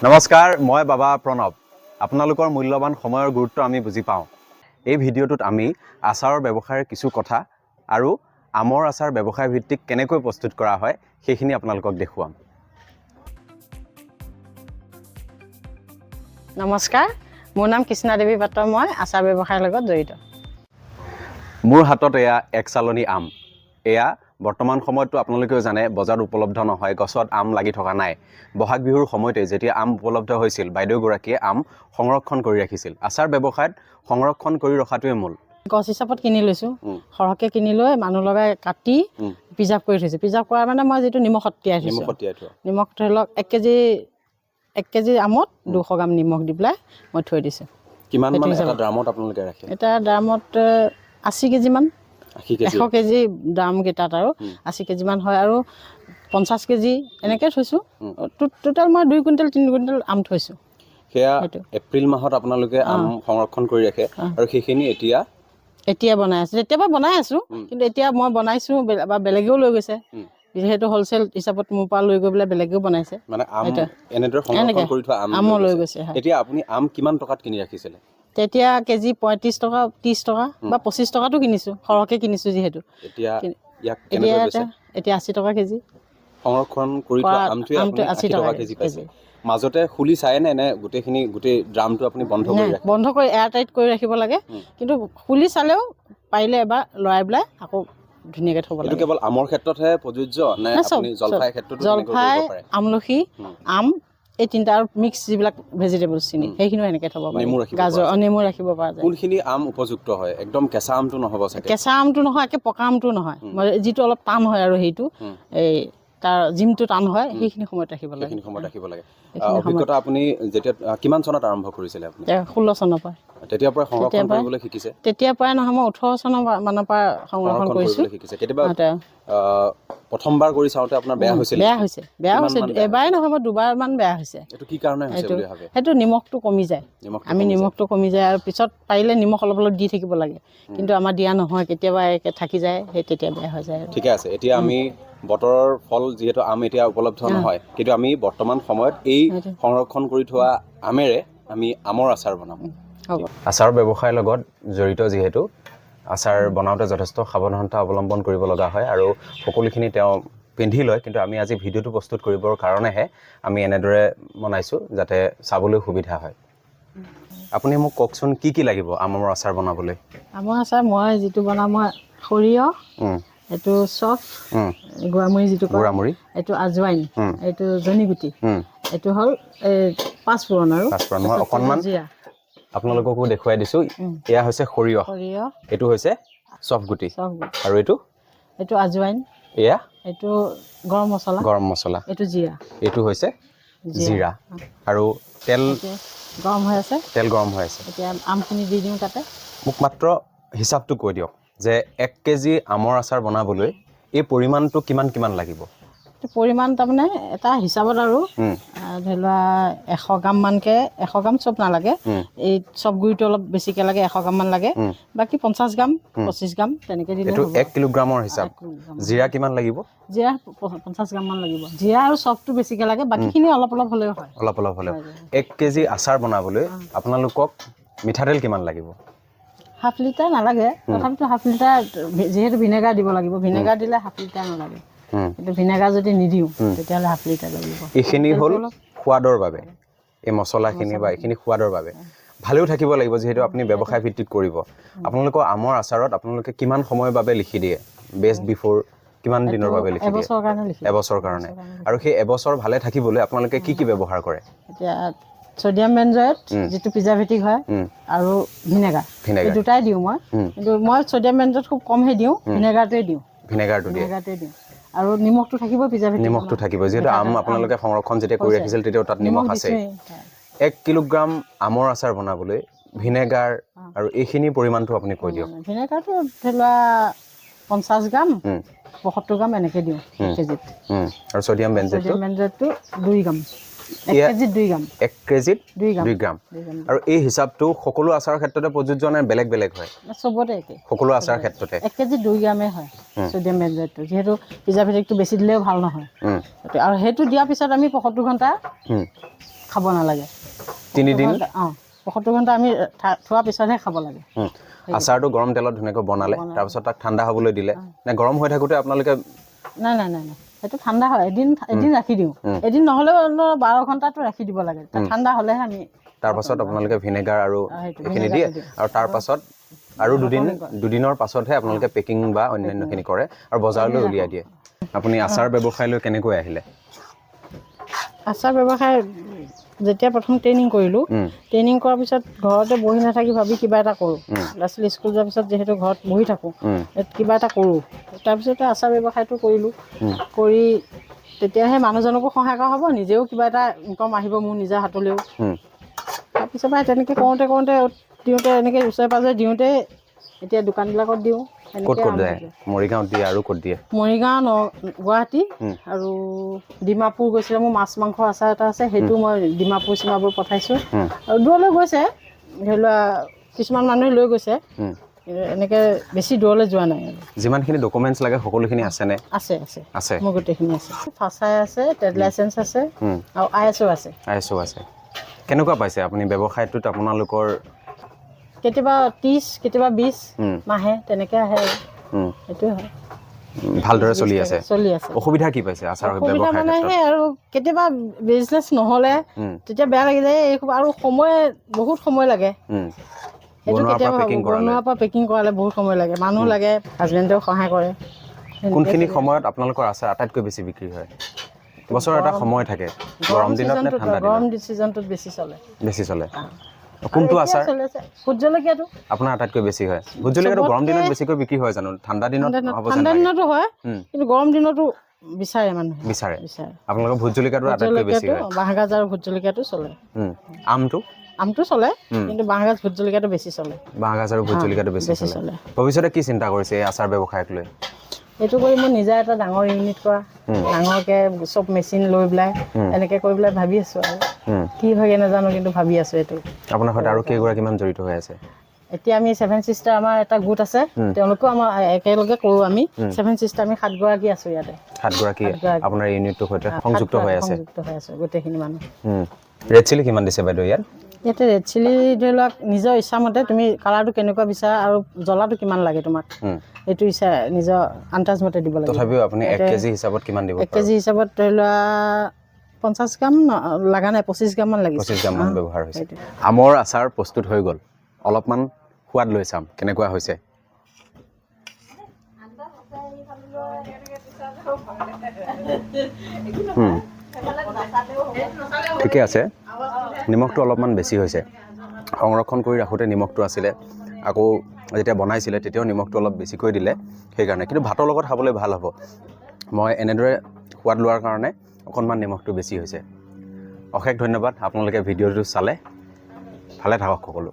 নমস্কাৰ, মই বাবা প্ৰণৱ। আপোনালোকৰ মূল্যৱান সময়ৰ গুৰুত্ব আমি বুজি পাওঁ। এই ভিডিঅ'টোত আমি আচাৰৰ ব্যৱসায়ৰ কিছু কথা আৰু আমৰ আচাৰ ব্যৱসায় ভিত্তিক কেনেকৈ প্ৰস্তুত কৰা হয় সেইখিনি আপোনালোকক দেখুৱাম। নমস্কাৰ, মোৰ নাম কৃষ্ণা দেৱী পাত্ৰ। মই আচাৰ ব্যৱসায়ৰ লগত জড়িত। মোৰ হাতত এয়া এক চালনী আম। এয়া বৰ্তমান সময়ততো আপোনালোকেও জানে বজাৰত উপলব্ধ নহয়, গছত আম লাগি থকা নাই। বহাগ বিহুৰ সময়তে যেতিয়া আম উপলব্ধ হৈছিল, বাইদেউগৰাকীয়ে আম সংৰক্ষণ কৰি ৰাখিছিল। আচাৰ ব্যৱসায়ত সংৰক্ষণ কৰি ৰখাটোৱে মূল। গছ হিচাপত কিনি লৈছোঁ, সৰহকৈ কিনি লৈ মানুহ লগাই কাটি প্ৰিজাৰ্ভ কৰি থৈছোঁ। প্ৰিজাৰ্ভ কৰা মানে মই যিটো নিমখত তিয়াই থৈছোঁ, নিমখ ধৰি লওক 1 কেজি আমত 200 গ্ৰাম নিমখ দি পেলাই মই থৈ দিছোঁ। কিমান মান এটা ড্ৰামত আপোনালোকে ৰাখে? এটা ড্ৰামত 80 কেজিমান, 100 কেজি ড্ৰামকেইটাত আৰু 80 কেজিমান হয় আৰু 50 কেজি এনেকৈ থৈছোঁ। টোটেল মই 2 কুইণ্টেল 3 কুইণ্টেল আম থৈছোঁ। সেয়া এপ্ৰিল মাহত আপোনালোকে আম সংৰক্ষণ কৰি ৰাখে আৰু সেইখিনি এতিয়া বনাই আছোঁ। তেতিয়াবা বনাই আছোঁ, কিন্তু এতিয়া মই বনাইছোঁ বা বেলেগেও লৈ গৈছে। যিহেতু হ'লচেল হিচাপত মোৰ পৰা লৈ গৈ পেলাই বেলেগেও বনাইছে। মানে আম এনেদৰে সংৰক্ষণ কৰি থোৱা আমো লৈ গৈছে। এতিয়া আপুনি আম কিমান টকাত কিনি ৰাখিছিলে? তেতিয়া কেজি 35 টকা, 30 টকা বা 25 টকাটো কিনিছোঁ, সৰহকৈ কিনিছোঁ যিহেতু। এতিয়া 80 টকা কেজি। সংৰক্ষণ কৰি থোৱা আমটোৱে আপুনি 80 টকা কেজি পাইছে। মাজতে খুলি চায়নে নে গোটেই ড্ৰামটো আপুনি বন্ধ কৰি ৰাখে? বন্ধ কৰি এয়াৰ টাইট কৰি ৰাখিব লাগে, কিন্তু খুলি চালেও পাৰিলে এবাৰ লৰাই পেলাই আকৌ ধুনীয়াকৈ থ'ব লাগে। এইটো কেৱল আমৰ ক্ষেত্ৰতহে প্ৰযোজ্য নে আপুনি জলফাইৰ ক্ষেত্ৰতো তেনেকৈ কৰিব পাৰে? আমলখি, আম, এই তিনিটা আৰু মিক্স যিবিলাক ভেজিটেবলছ চিনি সেইখিনিও এনেকৈ থ'ব পাৰে। গাজৰ, নেমু ৰাখিব পৰা যায়। কোনখিনি আম উপযুক্ত হয়? একদম কেঁচা আমটো নহ'ব চাগে? কেঁচা আমটো নহয়, একে পকা আমটো নহয়, যিটো অলপ টান হয় আৰু সেইটো এই তাৰ জিমটো টান হয়, সেইখিনি সময়ত ৰাখিব লাগে। অভিজ্ঞতা আপুনি যেতিয়া কিমান চনত আৰম্ভ কৰিছিলে? আপুনি 16 চনৰ পৰা। তেতিয়াৰ পৰা সংৰক্ষণ কৰিবলৈ শিকিছে? তেতিয়াৰ পৰাই নহয়, মই 18 চনৰ মানৰ পৰা সংৰক্ষণ কৰিছোঁ। কেতিয়াবা প্ৰথমবাৰ কৰি চাওঁতে আপোনাৰ বেয়া হৈছিল? বেয়া হৈছে। এবাৰেই নহয়, মই দুবাৰমান বেয়া হৈছে। এইটো কি কাৰণে হৈছে বুলি ভাবে? সেইটো নিমখটো কমি যায়। নিমখটো কমি যায় আৰু পিছত পাৰিলে নিমখ অলপ অলপ দি থাকিব লাগে, কিন্তু আমাৰ দিয়া নহয়। কেতিয়াবা থাকি যায়, সেই তেতিয়া বেয়া হৈ যায়। ঠিকে আছে। এতিয়া আমি বতৰৰ ফল যিহেতু আম এতিয়া উপলব্ধ নহয়, কিন্তু আমি বৰ্তমান সময়ত এই সংৰক্ষণ কৰি থোৱা আমেৰে আমি আমৰ আচাৰ বনাম। আচাৰ ব্যৱসায়ৰ লগত জড়িত যিহেতু আচাৰ বনাওঁতে যথেষ্ট সাৱধানতা অৱলম্বন কৰিব লগা হয় আৰু সকলোখিনি তেওঁ পিন্ধি লয়, কিন্তু আমি আজি ভিডিঅ'টো প্ৰস্তুত কৰিবৰ কাৰণেহে আমি এনেদৰে বনাইছোঁ যাতে চাবলৈ সুবিধা হয়। আপুনি মোক কওকচোন কি কি লাগিব আমৰ আচাৰ বনাবলৈ? আমৰ আচাৰ মই যিটো বনাওঁ, মই সৰিয়হ, এইটো চফ, গুড়ামুড়ি যিটো গুড়ামুড়ি, এইটো আজৱাইন, এইটো জনিগুটি, এইটো হ'ল পাঁচফোৰণ আৰু মই অকণমান আপোনালোককো দেখুৱাই দিছোঁ। এয়া হৈছে সৰিয়হ, এইটো হৈছে চফগুটি, আৰু এইটো আজৱাইন, এইটো গৰম মছলা, এইটো জিৰা, এইটো হৈছে জিৰা, আৰু তেল গৰম হৈ আছে। এতিয়া আমখিনি দি দিওঁ তাতে। মোক মাত্ৰ হিচাপটো কৈ দিয়ক যে 1 কেজি আমৰ আচাৰ বনাবলৈ এই পৰিমাণটো কিমান লাগিব? পৰিমাণ তাৰমানে এটা হিচাপত আৰু ধৰি লোৱা 100 গ্ৰামমানকৈ, 100 গ্ৰাম চব নালাগে, এই চব গুড়িটো অলপ বেছিকৈ লাগে, 100 গ্ৰামমান লাগে, বাকী 50 গ্ৰাম 25 গ্ৰাম তেনেকৈ দিলে। এইটো 1 কিলোগ্ৰামৰ হিচাপ। জিৰা কিমান লাগিব? জিৰা 50 গ্ৰামমান লাগিব। জিৰা আৰু চফটো বেছিকৈ লাগে, বাকীখিনি অলপ অলপ হ'লেও হয়। 1 কেজি আচাৰ বনাবলৈ আপোনালোকক মিঠাতেল কিমান লাগিব? ½ লিটাৰ নালাগে, তথাপিতো ½ লিটাৰ, যিহেতু ভিনেগাৰ দিব লাগিব। ভিনেগাৰ দিলে ½ লিটাৰ নালাগে, কিন্তু ভিনেগাৰ যদি নিদিওঁ তেতিয়াহ'লে ½ লিটাৰ লাগিব। এইখিনি হ'ল সোৱাদৰ বাবে, এই মছলাখিনি বা এইখিনি সোৱাদৰ বাবে। ভালেও থাকিব লাগিব যিহেতু আপুনি ব্যৱসায় ভিত্তিত কৰিব। আপোনালোকৰ আমৰ আচাৰত আপোনালোকে কিমান সময়ৰ বাবে লিখি দিয়ে? বেষ্ট বিফ'ৰ কিমান দিনৰ বাবে লিখি দিয়ে? এবছৰ কাৰণে। আৰু সেই এবছৰ ভালে থাকিবলৈ আপোনালোকে কি কি ব্যৱহাৰ কৰে? এতিয়া ছ'ডিয়াম বেনজয়েট যিটো প্ৰিজাৰ্ভেটিভ হয়, আৰু ভিনেগাৰ, এই দুটাই দিওঁ মই। কিন্তু মই ছ'ডিয়াম বেনজয়েট খুব কমহে দিওঁ, ভিনেগাৰটোৱে দিওঁ। আৰু নিমখটো থাকিব, নিমখটো থাকিব যিহেতু আম আপোনালোকে সংৰক্ষণ যেতিয়া কৰি ৰাখিছিল তেতিয়াও তাত নিমখ আছে। 1 কিলোগ্ৰাম আমৰ আচাৰ বনাবলৈ ভিনেগাৰ আৰু এইখিনি পৰিমাণটো আপুনি কৈ দিয়ক। ভিনেগাৰটো ধৰি লোৱা 50 গ্ৰাম, 72 গ্ৰাম এনেকৈ দিওঁ কেজিত। আৰু ছ'ডিয়াম বেনজয়েটটো 2 গ্ৰাম, 1 কেজিত 2 গ্ৰাম। 1 কেজিত 2 গ্ৰাম। আৰু এই হিচাপটো সকলো আচাৰৰ ক্ষেত্ৰতে প্ৰযোজ্য নে বেলেগ বেলেগ হয়? চবতে একে, সকলো আচাৰৰ ক্ষেত্ৰতে 1 কেজিত 2 গ্ৰামেই হয় ছ'ডিয়াম বেনজয়েটটো, যিহেতু প্ৰিজাৰ্ভেটিভটো বেছি দিলেও ভাল নহয়। আৰু সেইটো দিয়াৰ পিছত আমি 75 ঘণ্টা খাব নালাগে 3 দিন 75 ঘণ্টা আমি থোৱাৰ পিছতহে খাব লাগে আচাৰটো গৰম তেলত ধুনীয়াকৈ বনালে তাৰপিছত তাক ঠাণ্ডা হ'বলৈ দিলে নে গৰম হৈ থাকোঁতে আপোনালোকে নাই সেইটো ঠাণ্ডা হয় এদিন ৰাখি দিওঁ এদিন নহ'লেও 12 ঘণ্টাটো ৰাখি দিব লাগে ঠাণ্ডা হ'লেহে আমি তাৰপাছত আপোনালোকে ভিনেগাৰ আৰু এইখিনি দিয়ে আৰু তাৰপাছত আৰু দুদিনৰ পাছতহে আপোনালোকে পেকিং বা অন্যান্যখিনি কৰে আৰু বজাৰলৈ উলিয়াই দিয়ে আপুনি আচাৰ ব্যৱসায় লৈ কেনেকৈ আহিলে আচাৰ ব্যৱসায় যেতিয়া প্ৰথম ট্ৰেইনিং কৰিলোঁ ট্ৰেইনিং কৰাৰ পিছত ঘৰতে বহি নাথাকি ভাবি কিবা এটা কৰোঁ ল'ৰা ছোৱালী স্কুল যোৱাৰ পিছত যিহেতু ঘৰত বহি থাকোঁ কিবা এটা কৰোঁ তাৰপিছতে আচাৰ ব্যৱসায়টো কৰিলোঁ কৰি তেতিয়াহে মানুহজনকো সহায় কৰা হ'ব নিজেও কিবা এটা ইনকম আহিব মোৰ নিজৰ হাতলৈও তাৰপিছত পৰা তেনেকৈ কৰোঁতে দিওঁতে এনেকৈ ওচৰে পাঁজৰে দিওঁতে এতিয়া দোকানবিলাকত দিওঁ ক'ত যায় মৰিগাঁৱত দিয়ে আৰু ক'ত দিয়ে মৰিগাঁও গুৱাহাটী আৰু ডিমাপুৰ গৈছিলে মোৰ মাছ মাংস আচাৰ এটা আছে সেইটো মই ডিমাপুৰ চিমাপুৰ পঠাইছোঁ আৰু দূৰলৈ গৈছে ধৰি লোৱা কিছুমান মানুহে লৈ গৈছে এনেকৈ বেছি দূৰলৈ যোৱা নাই আৰু যিমানখিনি ডকুমেণ্টছ লাগে সকলোখিনি আছেনে আছে মোৰ গোটেইখিনি আছে ফাচাই আছে ট্ৰেড লাইচেঞ্চ আছে আৰু ISO আছে কেনেকুৱা পাইছে আপুনি ব্যৱসায়টোত আপোনালোকৰ কেতিয়াবা 30 কেতিয়াবা 20 মাহে তেনেকৈ আহে সেইটোৱে হয় ভালদৰে চলি আছে অসুবিধা কি পাইছে আচাৰ ব্যৱসায় মানে সেই আৰু কেতিয়াবা বিজনেছ নহ'লে তেতিয়া বেয়া লাগি যায় আৰু বহুত সময় লাগে সেইটো কেতিয়াবা বনোৱাৰ পৰা পেকিং কৰালে বহুত সময় লাগে মানুহ লাগে হাজবেণ্ডেও সহায় কৰে কোনখিনি সময়ত আপোনালোকৰ আচাৰ আটাইতকৈ বেছি বিক্ৰী হয় বছৰৰ এটা সময় থাকে গৰম দিনত নে ঠাণ্ডা দিনত গৰম ছিজনটোত বেছি চলে কোনটো আচাৰ ভোট জলকীয়াটো আপোনাৰ আটাইতকৈ বেছি হয় ভোট জলকীয়াটো গৰম দিনত বেছিকৈ বিক্ৰী হয় জানো ঠাণ্ডা দিনতো হয় কিন্তু গৰম দিনতো বিচাৰে মানুহে বিচাৰে আপোনালোকৰ ভোট জলকীয়াটো আটাইতকৈ বেছি হয় বাঁহগাজ আৰু ভোট জলকীয়াটো চলে আমটো চলে কিন্তু বাঁহগাজ ভোট জলকীয়াটো বেছি চলে বাঁহগাজ আৰু ভোট জলকীয়াটো বেছি চলে ভৱিষ্যতে কি চিন্তা কৰিছে এই আচাৰ ব্যৱসায়ক লৈ এইটো কৰি মই নিজে এটা ডাঙৰ ইউনিট কৰা ডাঙৰকৈ চব মেচিন লৈ পেলাই এনেকৈ কৰি পেলাই ভাবি আছোঁ আৰু কি হয়গৈ নাজানো কিন্তু ভাবি আছোঁ এইটো আপোনাৰ সৈতে আৰু কেইগৰাকীমান জড়িত হৈ আছে এতিয়া আমি 7 চিষ্টাৰ আমাৰ এটা গোট আছে তেওঁলোকেও আমাৰ একেলগে কৰোঁ আমি 7 চিষ্টাৰ আমি 7 গৰাকী আছোঁ ইয়াতে 7 গৰাকী আপোনাৰ ইউনিটটোৰ সৈতে সংযুক্ত হৈ আছে গোটেইখিনি মানুহ ৰেড চিলি কিমান দিছে বাইদেউ ইয়াতে ৰেড চিলি ধৰি লওক নিজৰ ইচ্ছামতে তুমি কালাৰটো কেনেকুৱা বিচাৰা আৰু জ্বলাটো কিমান লাগে তোমাক এইটো ইচ্ছা নিজৰ আন্দাজমতে দিব লাগে তথাপিও আপুনি 1 কেজি হিচাপত কিমান দিব 1 কেজি হিচাপত ধৰি লোৱা 50 গ্ৰাম লগা নাই 25 গ্ৰামমান লাগিছে 25 গ্ৰামমান ব্যৱহাৰ হৈছে আমৰ আচাৰ প্ৰস্তুত হৈ গ'ল অলপমান সোৱাদ লৈ চাম কেনেকুৱা হৈছে ঠিকে আছে নিমখটো অলপমান বেছি হৈছে সংৰক্ষণ কৰি ৰাখোঁতে নিমখটো আছিলে আকৌ যেতিয়া বনাইছিলে তেতিয়াও নিমখটো অলপ বেছিকৈ দিলে সেইকাৰণে কিন্তু ভাতৰ লগত খাবলৈ ভাল হ'ব মই এনেদৰে সোৱাদ লোৱাৰ কাৰণে অকণমান নিমখটো বেছি হৈছে অশেষ ধন্যবাদ আপোনালোকে ভিডিঅ'টো চালে ভালে থাকক সকলো